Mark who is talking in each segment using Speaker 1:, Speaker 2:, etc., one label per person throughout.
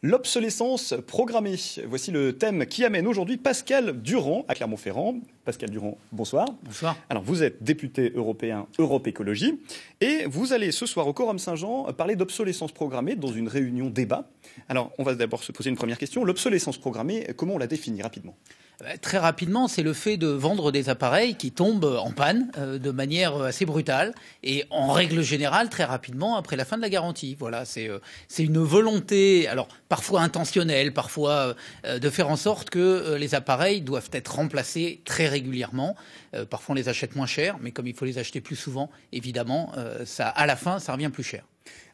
Speaker 1: L'obsolescence programmée. Voici le thème qui amène aujourd'hui Pascal Durand à Clermont-Ferrand. Pascal Durand, bonsoir.
Speaker 2: Bonsoir.
Speaker 1: Alors, vous êtes député européen Europe Écologie et vous allez ce soir au Quorum Saint-Jean parler d'obsolescence programmée dans une réunion débat. Alors, on va d'abord se poser une première question. L'obsolescence programmée, comment on la définit rapidement ?
Speaker 2: Très rapidement, c'est le fait de vendre des appareils qui tombent en panne de manière assez brutale et en règle générale très rapidement après la fin de la garantie. Voilà, c'est une volonté, alors parfois intentionnelle, parfois de faire en sorte que les appareils doivent être remplacés très régulièrement. Parfois on les achète moins cher, mais comme il faut les acheter plus souvent, évidemment, ça, à la fin, ça revient plus cher.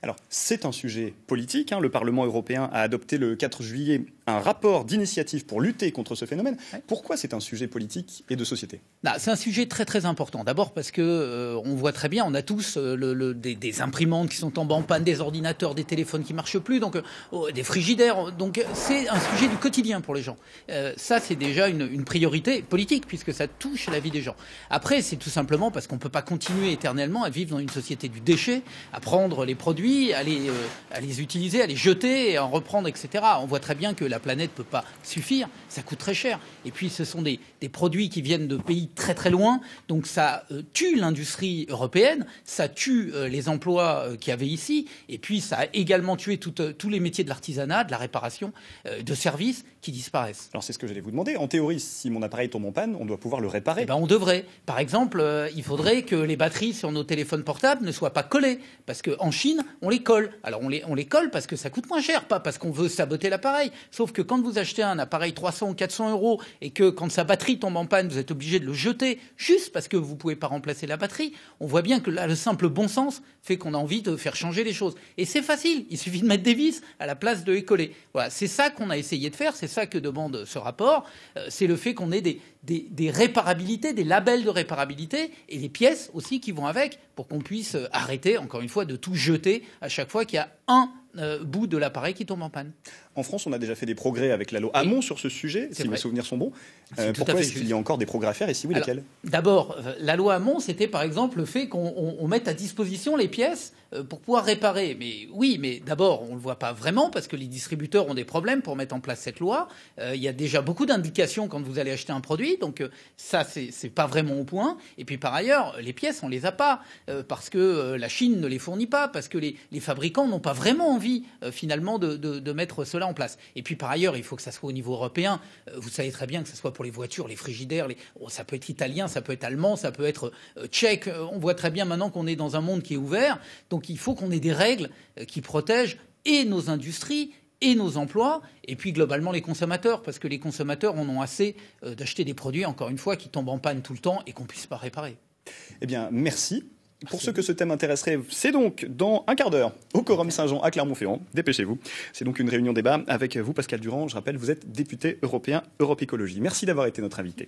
Speaker 1: Alors, c'est un sujet politique. Le Parlement européen a adopté le 4 juillet un rapport d'initiative pour lutter contre ce phénomène. Ouais. Pourquoi c'est un sujet politique et de société ?
Speaker 2: C'est un sujet très très important. D'abord parce que on voit très bien, on a tous des imprimantes qui sont tombées en panne, des ordinateurs, des téléphones qui marchent plus, donc des frigidaires. Donc c'est un sujet du quotidien pour les gens. Ça c'est déjà une priorité politique puisque ça touche la vie des gens. Après c'est tout simplement parce qu'on peut pas continuer éternellement à vivre dans une société du déchet, à prendre les produits, à les utiliser, à les jeter, à en reprendre, etc. On voit très bien que la planète peut pas suffire, ça coûte très cher. Et puis ce sont des produits qui viennent de pays très très loin, donc ça tue l'industrie européenne, ça tue les emplois qu'il y avait ici, et puis ça a également tué tous les métiers de l'artisanat, de la réparation, de services qui disparaissent.
Speaker 1: Alors c'est ce que j'allais vous demander. En théorie, si mon appareil tombe en panne, on doit pouvoir le réparer.
Speaker 2: On devrait. Par exemple, il faudrait que les batteries sur nos téléphones portables ne soient pas collées, parce qu'en Chine, on les colle. Alors on les colle parce que ça coûte moins cher, pas parce qu'on veut saboter l'appareil. Sauf que quand vous achetez un appareil 300 ou 400 € et que quand sa batterie tombe en panne, vous êtes obligé de le jeter juste parce que vous ne pouvez pas remplacer la batterie, on voit bien que là, le simple bon sens fait qu'on a envie de faire changer les choses. Et c'est facile, il suffit de mettre des vis à la place de les coller. Voilà, c'est ça qu'on a essayé de faire, c'est ça que demande ce rapport, c'est le fait qu'on ait des réparabilités, des labels de réparabilité et des pièces aussi qui vont avec pour qu'on puisse arrêter, encore une fois, de tout jeter à chaque fois qu'il y a un bout de l'appareil qui tombe en panne.
Speaker 1: En France, on a déjà fait des progrès avec la loi Hamon sur ce sujet, si mes souvenirs sont bons. Pourquoi est-ce qu'il y a encore des progrès à faire et si oui, lesquels ?
Speaker 2: D'abord, la loi Hamon, c'était par exemple le fait qu'on mette à disposition les pièces pour pouvoir réparer. Mais oui, mais d'abord, on ne le voit pas vraiment parce que les distributeurs ont des problèmes pour mettre en place cette loi. Il y a déjà beaucoup d'indications quand vous allez acheter un produit, donc ça, c'est pas vraiment au point. Et puis par ailleurs, les pièces, on les a pas parce que la Chine ne les fournit pas, parce que les fabricants n'ont pas vraiment envie finalement de mettre cela en place. Et puis par ailleurs, il faut que ça soit au niveau européen. Vous savez très bien que ce soit pour les voitures, les frigidaires, ça peut être italien, ça peut être allemand, ça peut être tchèque. On voit très bien maintenant qu'on est dans un monde qui est ouvert. Donc il faut qu'on ait des règles qui protègent et nos industries et nos emplois, et puis globalement les consommateurs, parce que les consommateurs en ont assez d'acheter des produits, encore une fois, qui tombent en panne tout le temps et qu'on ne puisse pas réparer.
Speaker 1: Eh bien, merci. Pour ceux que ce thème intéresserait, c'est donc dans un quart d'heure au Quorum Saint-Jean à Clermont-Ferrand. Dépêchez-vous. C'est donc une réunion débat avec vous, Pascal Durand. Je rappelle, vous êtes député européen Europe Écologie. Merci d'avoir été notre invité.